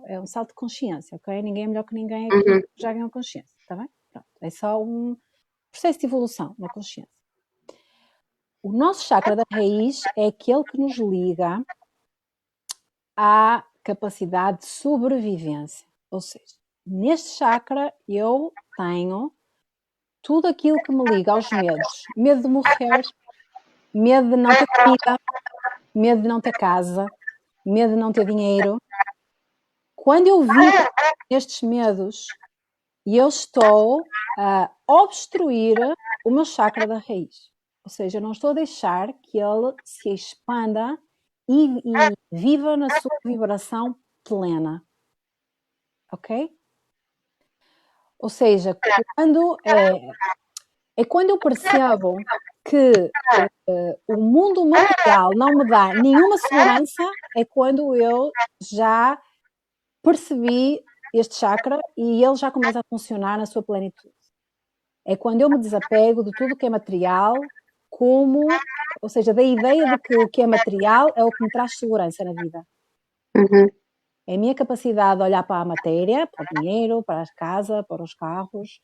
B: é um salto de consciência, ok? Ninguém é melhor que ninguém aqui que já ganhou consciência, está bem? Pronto, é só um processo de evolução na consciência. O nosso chakra da raiz é aquele que nos liga à capacidade de sobrevivência. Ou seja, neste chakra eu tenho tudo aquilo que me liga aos medos. Medo de morrer, medo de não ter comida, medo de não ter casa, medo de não ter dinheiro. Quando eu vivo estes medos e eu estou a obstruir o meu chakra da raiz, ou seja, eu não estou a deixar que ele se expanda e viva na sua vibração plena. Ok? Ou seja, quando eu percebo que o mundo material não me dá nenhuma segurança, é quando eu já percebi este chakra e ele já começa a funcionar na sua plenitude. É quando eu me desapego de tudo que é material, ou seja, da ideia de que o que é material é o que me traz segurança na vida. É a minha capacidade de olhar para a matéria, para o dinheiro, para a casa, para os carros,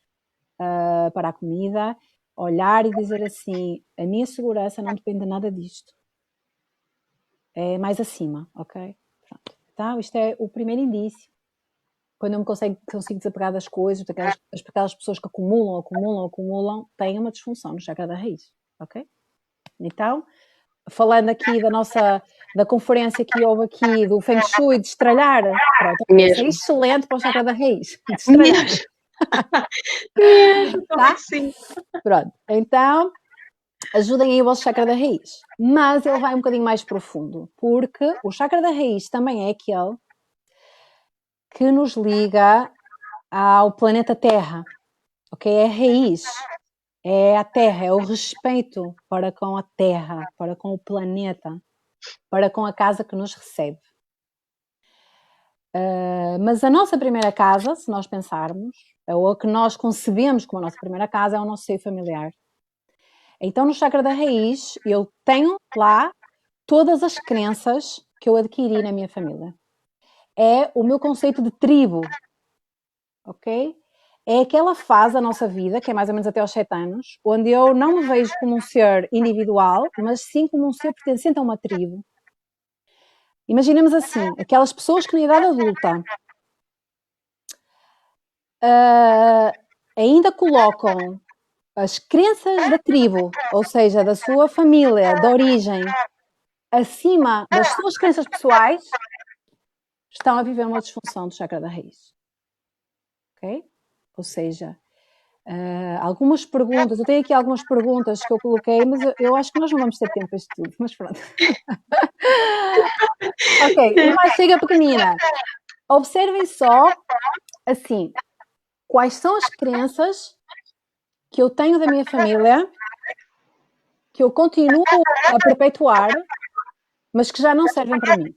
B: para a comida, olhar e dizer assim, a minha segurança não depende de nada disto. É mais acima, ok? Pronto. Então, isto é o primeiro indício. Quando eu me consigo desapegar das coisas, daquelas pessoas que acumulam, têm uma disfunção no chakra da raiz, ok? Então, falando aqui da conferência que houve aqui do Feng Shui de estralhar, pronto, isso é excelente para o chakra da raiz, de estralhar.
A: Mesmo,
B: tá?
A: sim.
B: Pronto, então ajudem aí o vosso chakra da raiz, mas ele vai um bocadinho mais profundo, porque o chakra da raiz também é aquele que nos liga ao planeta Terra, ok? É a raiz, é a Terra, é o respeito para com a Terra, para com o planeta, para com a casa que nos recebe. Mas a nossa primeira casa, se nós pensarmos, ou a que nós concebemos como a nossa primeira casa, é o nosso seio familiar. Então, no chakra da raiz, eu tenho lá todas as crenças que eu adquiri na minha família. É o meu conceito de tribo, ok? É aquela fase da nossa vida, que é mais ou menos até aos 7 anos, onde eu não me vejo como um ser individual, mas sim como um ser pertencente a uma tribo. Imaginemos assim, aquelas pessoas que na idade adulta ainda colocam as crenças da tribo, ou seja, da sua família, de origem, acima das suas crenças pessoais, estão a viver uma disfunção do chakra da raiz. Ok? Ou seja, algumas perguntas, eu tenho aqui algumas perguntas que eu coloquei, mas eu acho que nós não vamos ter tempo para isto tudo, mas pronto. Ok, uma chega pequenina. Observem só, assim, quais são as crenças que eu tenho da minha família, que eu continuo a perpetuar mas que já não servem para mim,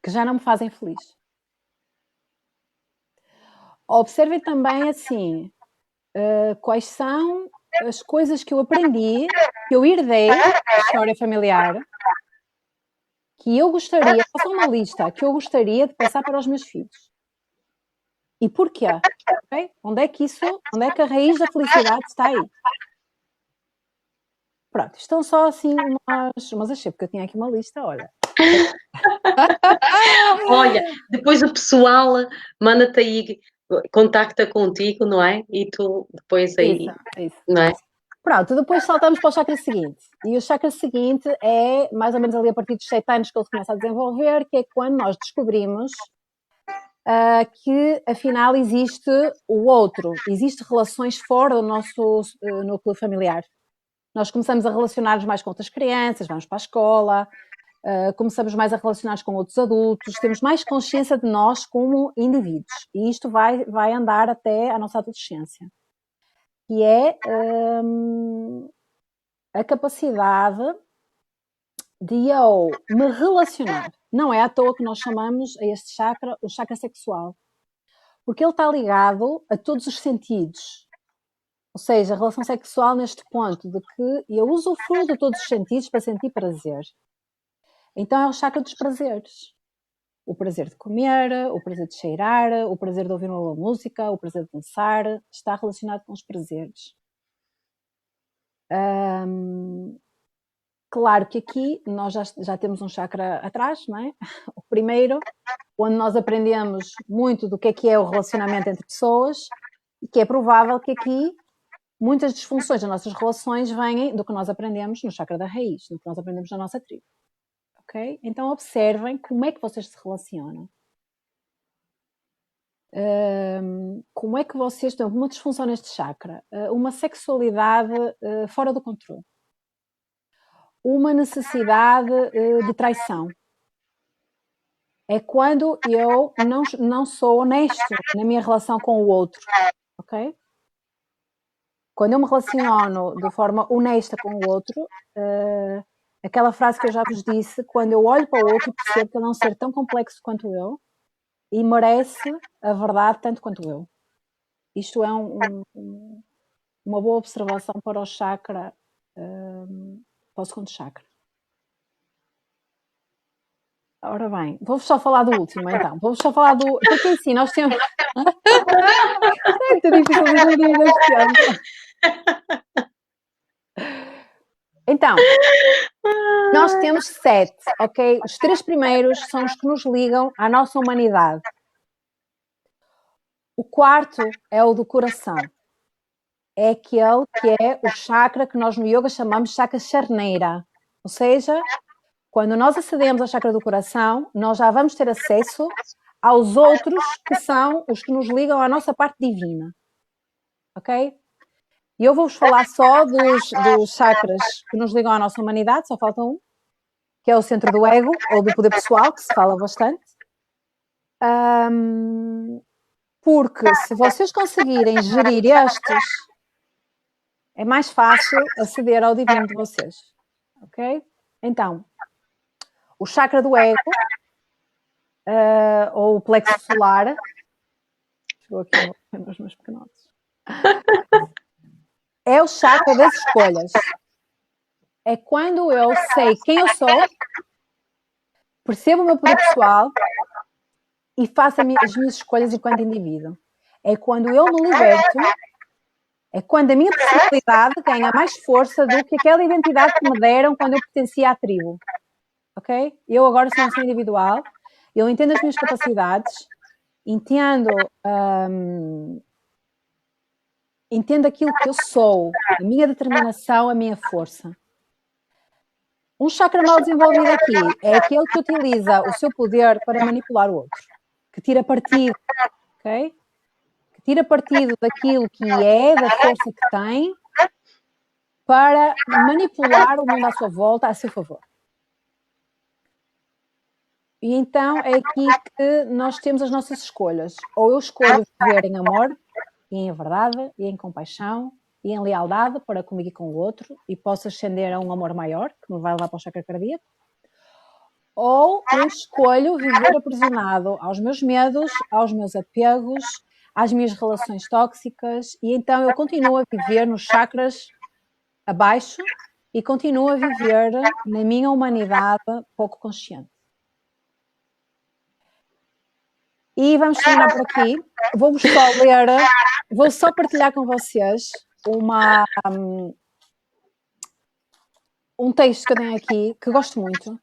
B: que já não me fazem feliz. Observem também assim, quais são as coisas que eu aprendi, que eu herdei da história familiar, que eu gostaria, façam uma lista, que eu gostaria de passar para os meus filhos. E porquê? Okay? Onde é que a raiz da felicidade está aí? Pronto, estão só assim umas achei, porque eu tinha aqui uma lista, olha.
A: Olha, depois o pessoal manda-te aí, contacta contigo, não é? E tu depois aí,
B: Isso.
A: não é?
B: Pronto, depois saltamos para o chakra seguinte. E o chakra seguinte é mais ou menos ali a partir dos 7 anos que ele começa a desenvolver, que é quando nós descobrimos que afinal existe o outro, existe relações fora do nosso núcleo familiar. Nós começamos a relacionar-nos mais com outras crianças, vamos para a escola, começamos mais a relacionar-nos com outros adultos, temos mais consciência de nós como indivíduos. E isto vai andar até a nossa adolescência. Que é a capacidade de eu me relacionar. Não é à toa que nós chamamos a este chakra o chakra sexual. Porque ele está ligado a todos os sentidos. Ou seja, a relação sexual neste ponto de que eu usufruo de todos os sentidos para sentir prazer. Então é o chakra dos prazeres. O prazer de comer, o prazer de cheirar, o prazer de ouvir uma boa música, o prazer de dançar, está relacionado com os prazeres. Claro que aqui nós já temos um chakra atrás, não é? O primeiro, onde nós aprendemos muito do que é o relacionamento entre pessoas, e que é provável que aqui muitas disfunções das nossas relações venham do que nós aprendemos no chakra da raiz, do que nós aprendemos na nossa tribo. Ok? Então observem como é que vocês se relacionam. Como é que vocês têm uma disfunção neste chakra? Uma sexualidade fora do controle. Uma necessidade de traição. É quando eu não sou honesto na minha relação com o outro. Ok? Quando eu me relaciono de forma honesta com o outro, aquela frase que eu já vos disse, quando eu olho para o outro, percebo que ele é um ser tão complexo quanto eu e merece a verdade tanto quanto eu. Isto é uma boa observação para o chakra, para o segundo chakra. Ora bem, vou-vos só falar do último então. Vou-vos só falar do... Porque assim, nós temos... É muito difícil de gerir este tempo. Então, nós temos 7, ok? Os 3 primeiros são os que nos ligam à nossa humanidade. O quarto é o do coração. É aquele que é o chakra que nós no yoga chamamos de chakra charneira. Ou seja, quando nós acedemos ao chakra do coração, nós já vamos ter acesso aos outros que são os que nos ligam à nossa parte divina. Ok? E eu vou-vos falar só dos chakras que nos ligam à nossa humanidade, só falta um, que é o centro do ego, ou do poder pessoal, que se fala bastante. Porque se vocês conseguirem gerir estes, é mais fácil aceder ao divino de vocês. Ok? Então, o chakra do ego, ou o plexo solar, chegou aqui nos meus pequenotes, é o chakra das escolhas. É quando eu sei quem eu sou, percebo o meu poder pessoal e faço as minhas escolhas enquanto indivíduo. É quando eu me liberto, é quando a minha personalidade ganha mais força do que aquela identidade que me deram quando eu pertencia à tribo. Ok? Eu agora sou um ser individual, eu entendo as minhas capacidades, entendo aquilo que eu sou, a minha determinação, a minha força. Um chakra mal desenvolvido aqui é aquele que utiliza o seu poder para manipular o outro, que tira partido, ok? Que tira partido daquilo que é, da força que tem, para manipular o mundo à sua volta a seu favor. E então é aqui que nós temos as nossas escolhas. Ou eu escolho viver em amor, e em verdade, e em compaixão, e em lealdade para comigo e com o outro, e posso ascender a um amor maior, que me vai levar para o chakra cardíaco. ou eu escolho viver aprisionado aos meus medos, aos meus apegos, às minhas relações tóxicas, e então eu continuo a viver nos chakras abaixo e continuo a viver na minha humanidade pouco consciente. E vamos terminar por aqui. Vou-vos só ler, vou só partilhar com vocês um texto que eu tenho aqui, que gosto muito,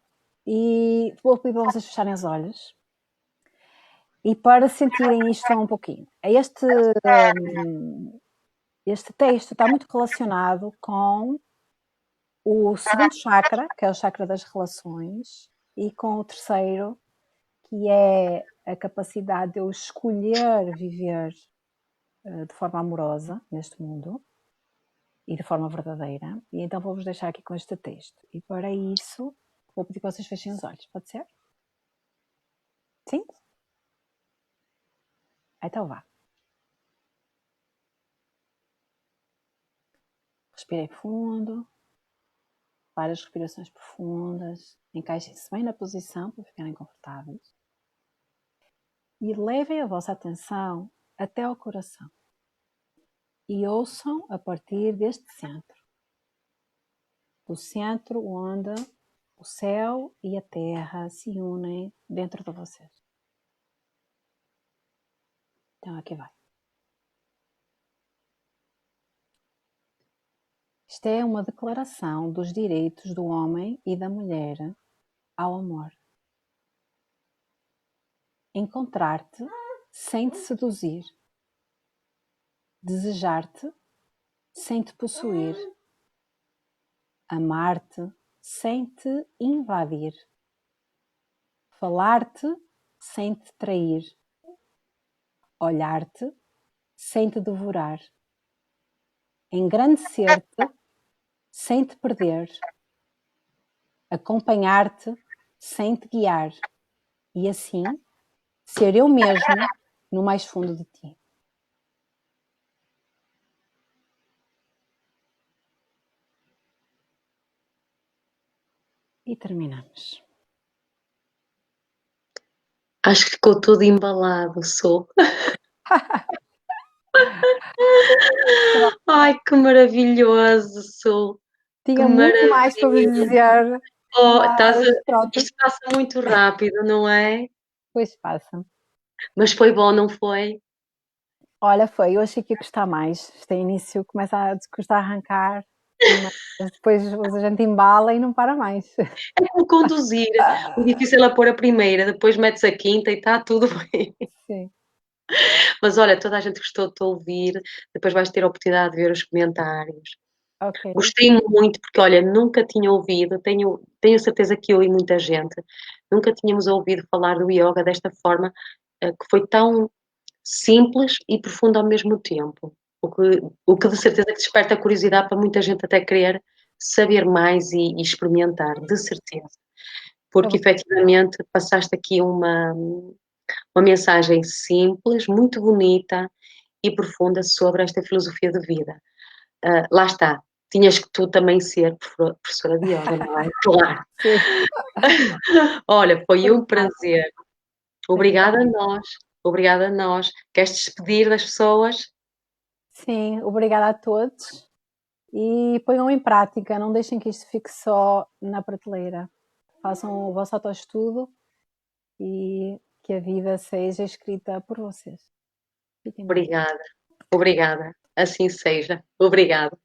B: e vou pedir para vocês fecharem os olhos e para sentirem isto um pouquinho. Este texto está muito relacionado com o segundo chakra, que é o chakra das relações, e com o terceiro, que é a capacidade de eu escolher viver de forma amorosa neste mundo e de forma verdadeira. E então vou-vos deixar aqui com este texto. E para isso, vou pedir que vocês fechem os olhos. Pode ser? Sim? Então vá. Respirem fundo. Várias respirações profundas. Encaixem-se bem na posição para ficarem confortáveis. E levem a vossa atenção até ao coração. E ouçam a partir deste centro. Do centro onde o céu e a terra se unem dentro de vocês. Então aqui vai. Isto é uma declaração dos direitos do homem e da mulher ao amor. Encontrar-te sem te seduzir. Desejar-te sem te possuir. Amar-te sem te invadir. Falar-te sem te trair. Olhar-te sem te devorar. Engrandecer-te sem te perder. Acompanhar-te sem te guiar. E assim, ser eu mesmo no mais fundo de ti. E terminamos.
A: Acho que ficou tudo embalado, sou. Ai, que maravilhoso, sou.
B: Tinha
A: Que
B: muito mais para vos
A: maravilha.
B: dizer,
A: Oh,
B: mas pronto,
A: isto passa muito rápido, não é?
B: depois passa.
A: Mas foi bom, não foi?
B: Olha, foi, eu achei que ia custar mais. Este início começa a custar arrancar, mas depois a gente embala e não para mais.
A: É como conduzir. O difícil é pôr a primeira, depois metes a quinta e está tudo bem.
B: Sim.
A: Mas olha, toda a gente gostou de te ouvir. Depois vais ter a oportunidade de ver os comentários.
B: Ok.
A: Gostei muito, porque olha, nunca tinha ouvido, tenho certeza que eu e muita gente nunca tínhamos ouvido falar do yoga desta forma, que foi tão simples e profundo ao mesmo tempo. O que de certeza que desperta a curiosidade para muita gente até querer saber mais e experimentar, de certeza. Porque efetivamente passaste aqui uma mensagem simples, muito bonita e profunda sobre esta filosofia de vida. Lá está, tinhas que tu também ser professora de yoga, não é? Claro.
B: Sim.
A: Olha, foi um prazer. Obrigada a
B: Igualmente.
A: nós. Obrigada a nós. Queres despedir das pessoas?
B: Sim, obrigada a todos e ponham em prática, não deixem que isto fique só na prateleira. Façam o vosso autoestudo e que a vida seja escrita por vocês. Fiquem bem.
A: Obrigada. Obrigada. Assim seja. Obrigada.